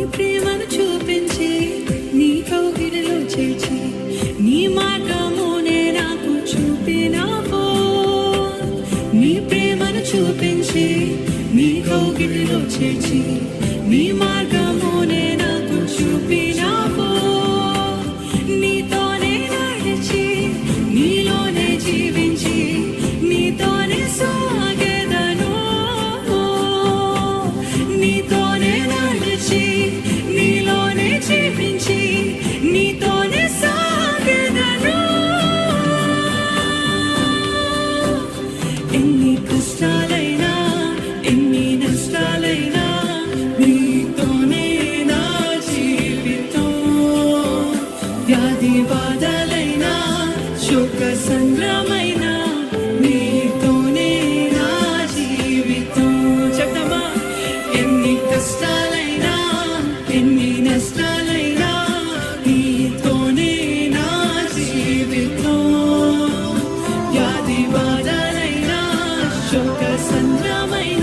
ప్రేమను చూపించి నీ కౌగిలిలో చేర్చి నీ మార్గమునే నాకు చూపినావో. నీ ప్రేమను చూపించి నీ కౌగిలిలో చేర్చి నీ మార్గమునే నాకు చూపినావో. నీతోనే నడిచి నీలోనే జీవించి నీతోనే సాగెదను. నీతోనే నడిచి నీలోనే జీవించి నీతోనే సాగెదను. ఎన్ని కష్టాలైనా ఎన్ని నష్టాలైనా నీతోనే నా జీవితం. వ్యాధి బాధలైనా శోక సంగ్రమైనా నీతోనే నా జీవితం. చెప్తామా? ఎన్ని కష్టాలైనా ఎన్ని నష్టాలైనా నీతోనే నా జీవితం. వ్యాధి బాధలైనా శోక సంగ్రమైనా